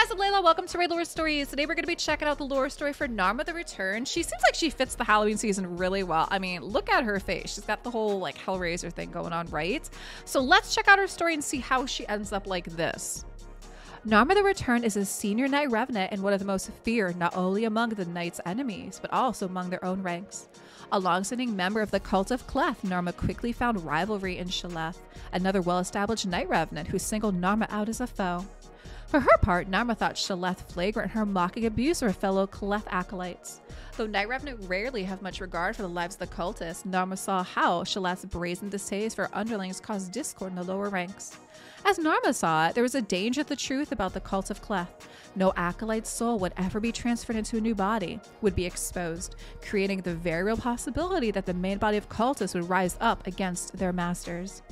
Hey guys, I'm Layla. Welcome to raidlore Stories. Today we're going to be checking out the lore story for Narma the Returned. She seems like she fits the Halloween season really well. I mean, look at her face. She's got the whole like Hellraiser thing going on, right? So let's check out her story and see how she ends up like this. Narma the Returned is a senior knight revenant and one of the most feared not only among the knight's enemies, but also among their own ranks. A long-standing member of the cult of Cleth, Narma quickly found rivalry in Shaleth, another well-established knight revenant who singled Narma out as a foe. For her part, Narma thought Shaleth flagrant in her mocking abuse of her fellow Cleth acolytes. Though Knight Revenant rarely have much regard for the lives of the cultists, Narma saw how Shaleth's brazen distaste for underlings caused discord in the lower ranks. As Narma saw it, there was a danger of the truth about the cult of Cleth. No acolyte's soul would ever be transferred into a new body, would be exposed, creating the very real possibility that the main body of cultists would rise up against their masters.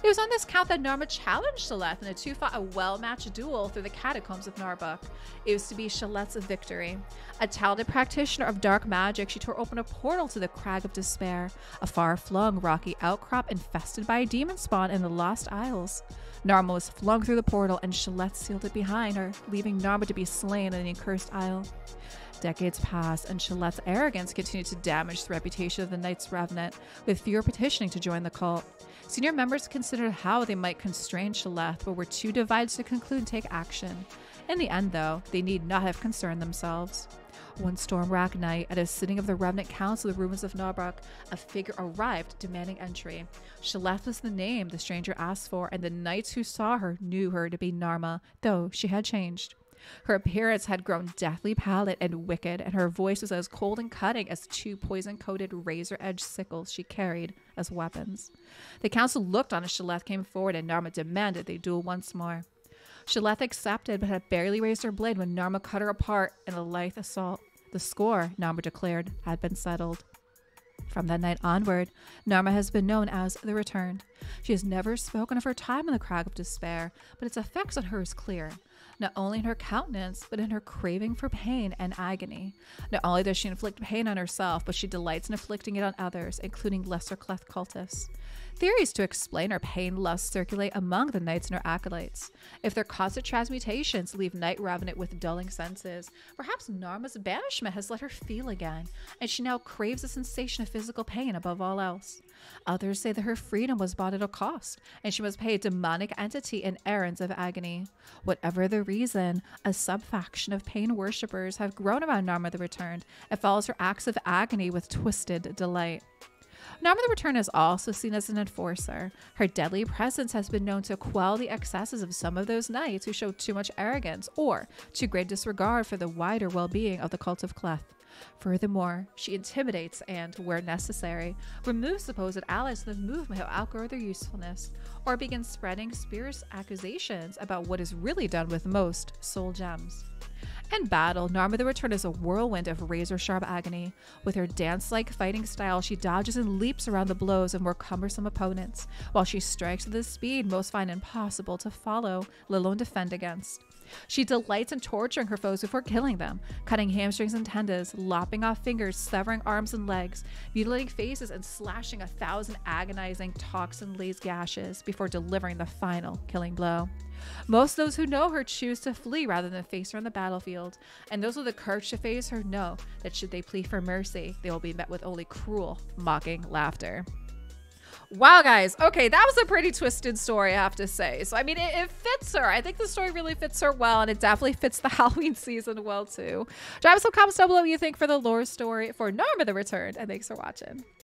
It was on this count that Narma challenged Shaleth, and the two fought a well-matched duel through the catacombs of Narbuk. It was to be Shaleth's victory. A talented practitioner of dark magic, she tore open a portal to the Crag of Despair, a far-flung rocky outcrop infested by a demon spawn in the Lost Isles. Narma was flung through the portal, and Shaleth sealed it behind her, leaving Narma to be slain in the accursed isle. Decades passed, and Shaleth's arrogance continued to damage the reputation of the Knights Revenant, with fewer petitioning to join the cult. Senior members considered how they might constrain Shaleth, but were too divided to conclude and take action. In the end, though, they need not have concerned themselves. One storm-racked night, at a sitting of the Revenant Council of the ruins of Narbuk, a figure arrived demanding entry. Shaleth was the name the stranger asked for, and the knights who saw her knew her to be Narma, though she had changed. Her appearance had grown deathly pallid and wicked, and her voice was as cold and cutting as two poison-coated razor-edged sickles she carried as weapons. The council looked on as Shaleth came forward, and Narma demanded they duel once more. Shaleth accepted, but had barely raised her blade when Narma cut her apart in a lithe assault. The score, Narma declared, had been settled. From that night onward, Narma has been known as the Returned. She has never spoken of her time in the Crag of Despair, but its effects on her is clear. Not only in her countenance, but in her craving for pain and agony. Not only does she inflict pain on herself, but she delights in inflicting it on others, including lesser Cleth cultists. Theories to explain her pain lust circulate among the knights and her acolytes. If their constant transmutations leave Knight Revenant with dulling senses, perhaps Narma's banishment has let her feel again, and she now craves the sensation of physical pain above all else. Others say that her freedom was bought at a cost, and she must pay a demonic entity in errands of agony. Whatever the reason, a subfaction of pain worshippers have grown around Narma the Returned and follows her acts of agony with twisted delight. Narma the Returned is also seen as an enforcer. Her deadly presence has been known to quell the excesses of some of those knights who show too much arrogance or too great disregard for the wider well-being of the cult of Cleth. Furthermore, she intimidates and, where necessary, removes supposed allies of the movement who outgrow their usefulness, or begins spreading spurious accusations about what is really done with most soul gems. In battle, Narma the Returned is a whirlwind of razor-sharp agony. With her dance-like fighting style, she dodges and leaps around the blows of more cumbersome opponents, while she strikes with a speed most find impossible to follow, let alone defend against. She delights in torturing her foes before killing them, cutting hamstrings and tendons, lopping off fingers, severing arms and legs, mutilating faces, and slashing 1,000 agonizing, toxin-laced gashes before delivering the final killing blow. Most of those who know her choose to flee rather than face her on the battlefield, and those with the courage to face her know that should they plead for mercy, they will be met with only cruel, mocking laughter. Wow, guys. Okay, that was a pretty twisted story, I have to say. So, I mean, it fits her. I think the story really fits her well, and it definitely fits the Halloween season well, too. Drop some comments down below what you think for the lore story for Narma the Returned, and thanks for watching.